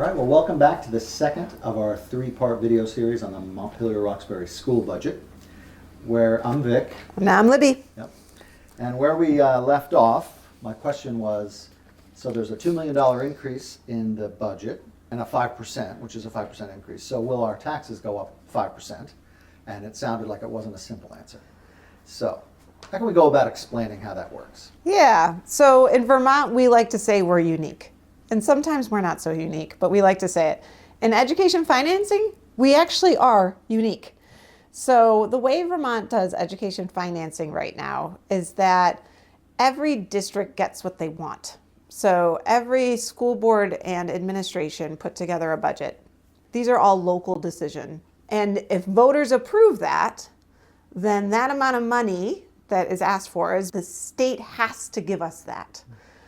right, well, welcome back to the second of our three-part video series on the Montpelier-Roxbury school budget, where I'm Vic. And I'm Libby. Yep. And where we left off, my question was, so there's a $2 million increase in the budget and a 5%, which is a 5% increase. So will our taxes go up 5%? And it sounded like it wasn't a simple answer. So how can we go about explaining how that works? Yeah, so in Vermont, we like to say we're unique. And sometimes we're not so unique, but we like to say it. In education financing, we actually are unique. So the way Vermont does education financing right now is that every district gets what they want. So every school board and administration put together a budget. These are all local decisions. And if voters approve that, then that amount of money that is asked for is the state has to give us that.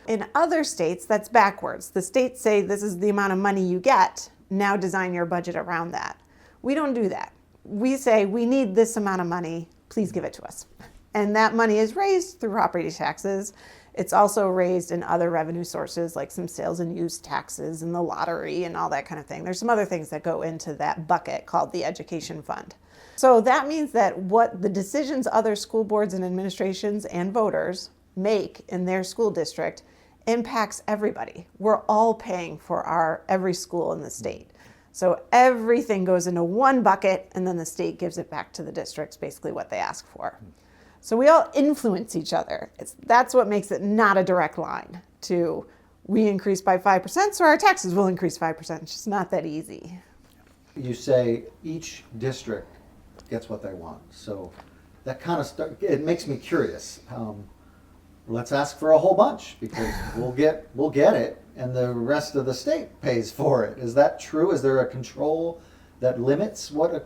In other states, that's backwards. The states say this is the amount of money you get, now design your budget around that. We don't do that. We say we need this amount of money, please give it to us. And that money is raised through property taxes. It's also raised in other revenue sources like some sales and use taxes and the lottery and all that kind of thing. There's some other things that go into that bucket called the education fund. So that means that what the decisions other school boards and administrations and voters make in their school district impacts everybody. We're all paying for every school in the state. So everything goes into one bucket and then the state gives it back to the districts, basically what they ask for. So we all influence each other. That's what makes it not a direct line to we increase by 5%, so our taxes will increase 5%. It's just not that easy. You say each district gets what they want. So that kind of it makes me curious. Let's ask for a whole bunch because we'll get it, and the rest of the state pays for it. Is that true? Is there a control that limits what a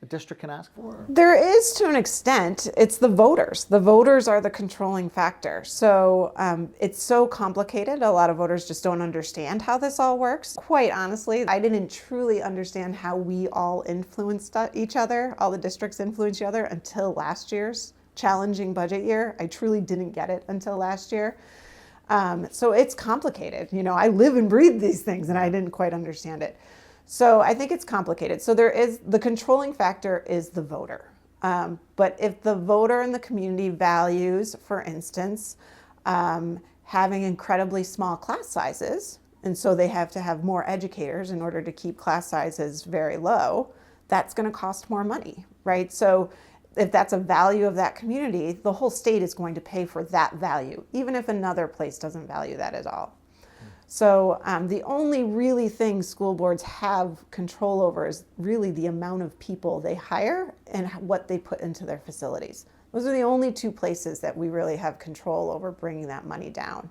district can ask for? There is, to an extent. It's the voters. The voters are the controlling factor. So it's so complicated. A lot of voters just don't understand how this all works. Quite honestly, I didn't truly understand how we all influenced each other, all the districts influence each other until last year's challenging budget year. I truly didn't get it until last year. So it's complicated. You know, I live and breathe these things and I didn't quite understand it. So I think it's complicated. So the controlling factor is the voter. But if the voter in the community values, for instance, having incredibly small class sizes, and so they have to have more educators in order to keep class sizes very low, that's going to cost more money, right? So if that's a value of that community, the whole state is going to pay for that value, even if another place doesn't value that at all. So the only really thing school boards have control over is really the amount of people they hire and what they put into their facilities. Those are the only two places that we really have control over bringing that money down.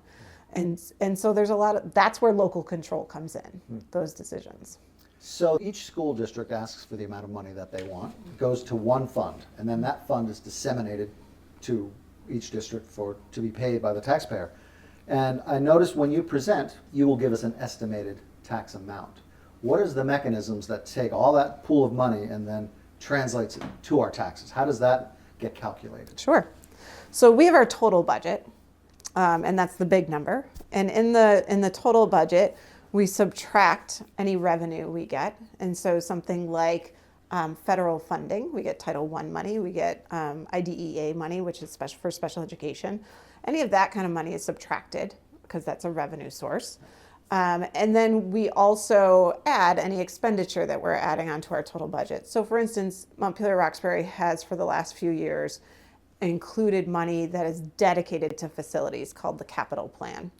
And so there's that's where local control comes in, those decisions. So each school district asks for the amount of money that they want, goes to one fund, and then that fund is disseminated to each district to be paid by the taxpayer. And I noticed when you present, you will give us an estimated tax amount. What is the mechanisms that take all that pool of money and then translates it to our taxes? How does that get calculated? Sure. So we have our total budget, and that's the big number. And in the total budget, we subtract any revenue we get. And so something like federal funding, we get Title I money, we get IDEA money, which is for special education. Any of that kind of money is subtracted because that's a revenue source. And then we also add any expenditure that we're adding onto our total budget. So for instance, Montpelier-Roxbury has for the last few years included money that is dedicated to facilities called the capital plan.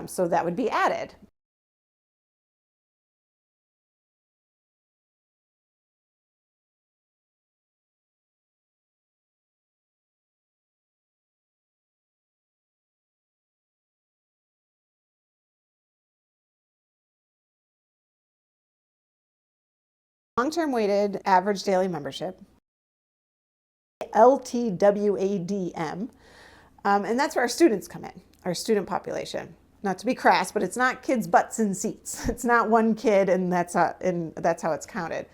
So that would be added. Long-term weighted average daily membership, LTWADM, and that's where our students come in, our student population. Not to be crass, but it's not kids' butts in seats. It's not one kid and that's how it's counted.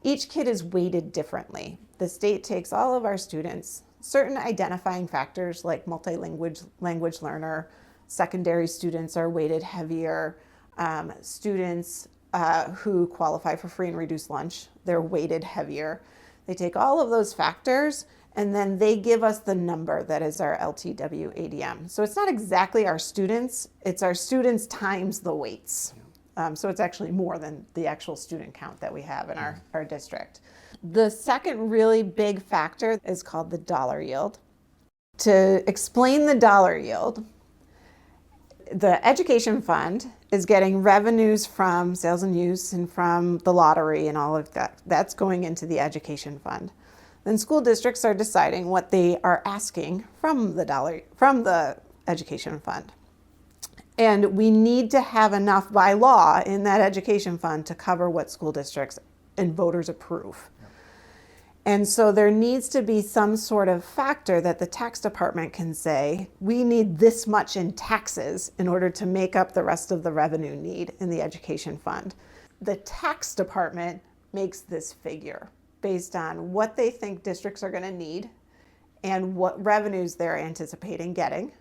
Each kid is weighted differently. The state takes all of our students, certain identifying factors like multi-language learner, secondary students are weighted heavier, Students who qualify for free and reduced lunch, they're weighted heavier. They take all of those factors and then they give us the number that is our LTW ADM. So it's not exactly our students, it's our students times the weights. So it's actually more than the actual student count that we have in our district. The second really big factor is called the dollar yield. To explain the dollar yield, the education fund is getting revenues from sales and use and from the lottery and all of that. That's going into the education fund. Then school districts are deciding what they are asking from the education fund. And we need to have enough by law in that education fund to cover what school districts and voters approve. And so there needs to be some sort of factor that the tax department can say, we need this much in taxes in order to make up the rest of the revenue need in the education fund. The tax department makes this figure based on what they think districts are going to need and what revenues they're anticipating getting.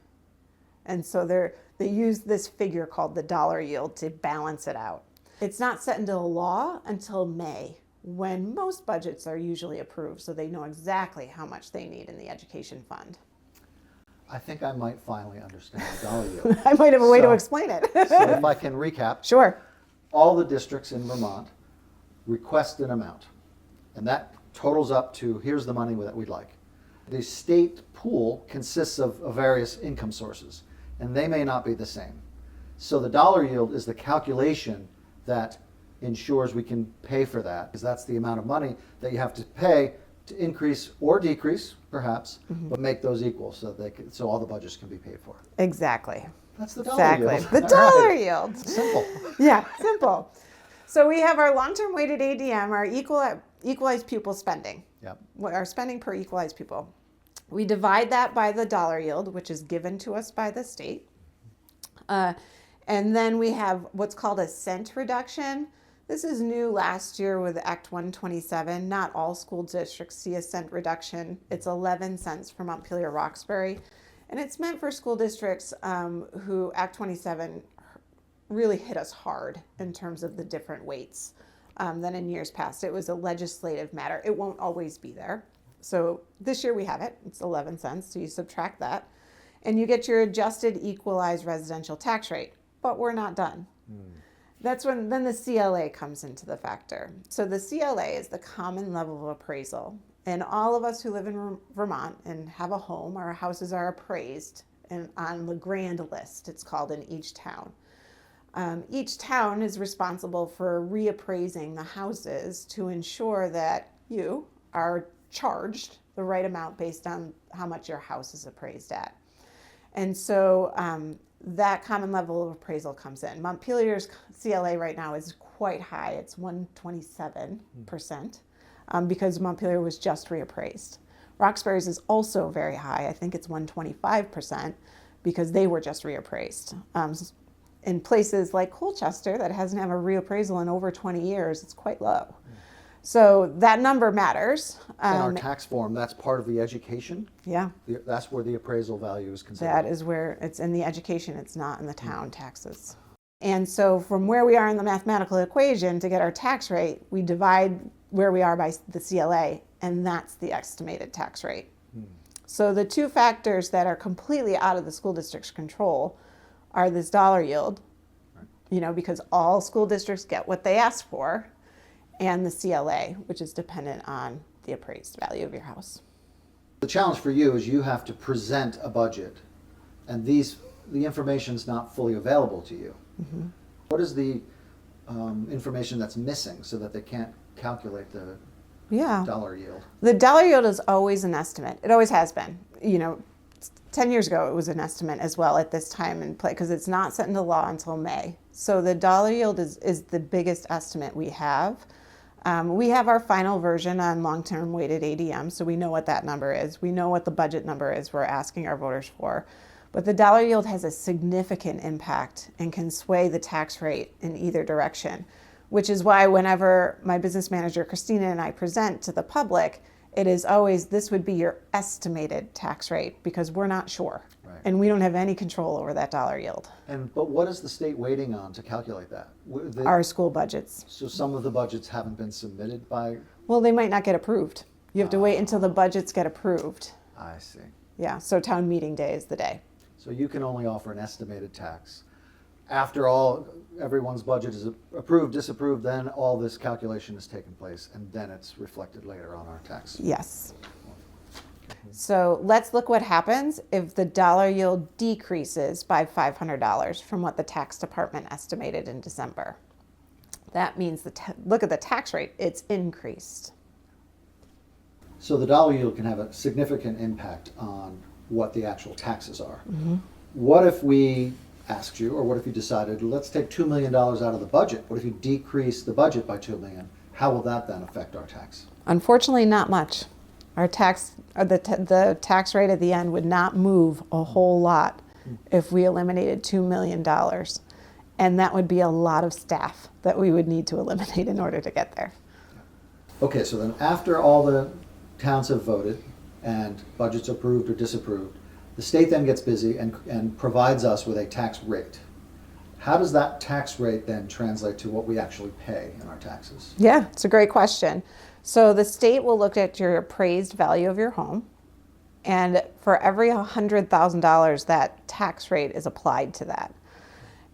And so they use this figure called the dollar yield to balance it out. It's not set into law until May, when most budgets are usually approved, so they know exactly how much they need in the education fund. I think I might finally understand the dollar yield. I might have a way to explain it. So if I can recap, Sure. all the districts in Vermont request an amount, and that totals up to, here's the money that we'd like. The state pool consists of various income sources, and they may not be the same. So the dollar yield is the calculation that ensures we can pay for that, because that's the amount of money that you have to pay to increase or decrease, perhaps, but make those equal so all the budgets can be paid for. Exactly. That's the dollar yield. Exactly. The dollar yield. Simple. Yeah, simple. So we have our long-term weighted ADM, our equalized pupil spending. Yep. Our spending per equalized pupil. We divide that by the dollar yield, which is given to us by the state. And then we have what's called a cent reduction. This is new last year with Act 127. Not all school districts see a cent reduction. It's 11 cents for Montpelier Roxbury. And it's meant for school districts who Act 27 really hit us hard in terms of the different weights than in years past. It was a legislative matter. It won't always be there. So this year we have it. It's 11 cents. So you subtract that and you get your adjusted equalized residential tax rate. But we're not done. That's when then the CLA comes into the factor. So the CLA is the common level of appraisal. And all of us who live in Vermont and have a home, our houses are appraised and on the grand list, it's called, in each town. Each town is responsible for reappraising the houses to ensure that you are charged the right amount based on how much your house is appraised at. And so that common level of appraisal comes in. Montpelier's CLA right now is quite high. It's 127% because Montpelier was just reappraised. Roxbury's is also very high. I think it's 125% because they were just reappraised. In places like Colchester that hasn't had a reappraisal in over 20 years, it's quite low. So that number matters. In our tax form, that's part of the education. Yeah. That's where the appraisal value is considered. That is where it's in the education, it's not in the town taxes. And so from where we are in the mathematical equation to get our tax rate, we divide where we are by the CLA, and that's the estimated tax rate. So the two factors that are completely out of the school district's control are this dollar yield, because all school districts get what they ask for, and the CLA, which is dependent on the appraised value of your house. The challenge for you is you have to present a budget, and the information's not fully available to you. What is the information that's missing so that they can't calculate the dollar yield? The dollar yield is always an estimate. It always has been. 10 years ago, it was an estimate as well at this time in play because it's not set into law until May. So the dollar yield is the biggest estimate we have. We have our final version on long-term weighted ADM, so we know what that number is. We know what the budget number is we're asking our voters for. But the dollar yield has a significant impact and can sway the tax rate in either direction, which is why whenever my business manager, Christina, and I present to the public, it is always, this would be your estimated tax rate because we're not sure. Right. And we don't have any control over that dollar yield. But what is the state waiting on to calculate that? Our school budgets. So some of the budgets haven't been submitted by, Well, they might not get approved. You have to wait until the budgets get approved. I see. Yeah, so town meeting day is the day. So you can only offer an estimated tax. After all, everyone's budget is approved, disapproved, then all this calculation is taking place, and then it's reflected later on our tax. Yes. So let's look what happens if the dollar yield decreases by $500 from what the tax department estimated in December. That means, look at the tax rate, it's increased. So the dollar yield can have a significant impact on what the actual taxes are. What if we asked you, or what if you decided, let's take $2 million out of the budget? What if you decrease the budget by $2 million? How will that then affect our tax? Unfortunately, not much. Our tax, or the tax rate at the end would not move a whole lot if we eliminated $2 million. And that would be a lot of staff that we would need to eliminate in order to get there. Okay, so then after all the towns have voted and budgets approved or disapproved, the state then gets busy and provides us with a tax rate. How does that tax rate then translate to what we actually pay in our taxes? Yeah, it's a great question. So the state will look at your appraised value of your home, and for every $100,000, that tax rate is applied to that.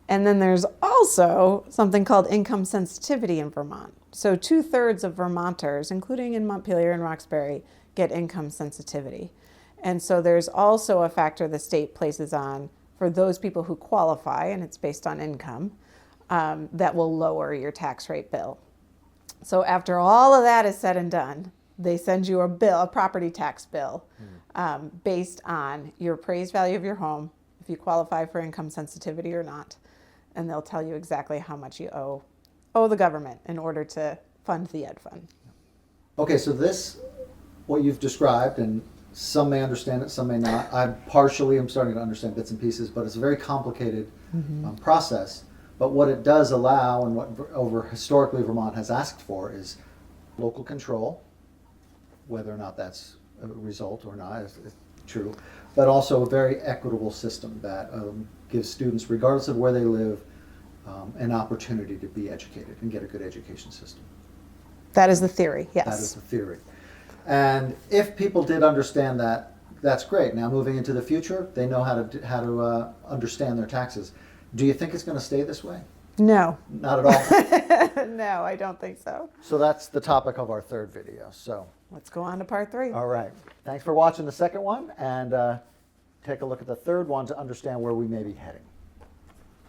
And then there's also something called income sensitivity in Vermont. So 2/3 of Vermonters, including in Montpelier and Roxbury, get income sensitivity. And so there's also a factor the state places on for those people who qualify, and it's based on income, that will lower your tax rate bill. So after all of that is said and done, they send you a bill, a property tax bill, based on your appraised value of your home, if you qualify for income sensitivity or not. And they'll tell you exactly how much you owe the government in order to fund the ed fund. Okay, so this, what you've described, and some may understand it, some may not. I partially am starting to understand bits and pieces, but it's a very complicated process. But what it does allow, and what historically Vermont has asked for, is local control, whether or not that's a result or not is true, but also a very equitable system that gives students, regardless of where they live, an opportunity to be educated and get a good education system. That is the theory, yes. That is the theory. And if people did understand that, that's great. Now moving into the future, they know how to understand their taxes. Do you think it's going to stay this way? No. Not at all? No, I don't think so. So that's the topic of our third video. So Let's go on to part 3. all right. Thanks for watching the second one, and take a look at the third one to understand where we may be heading.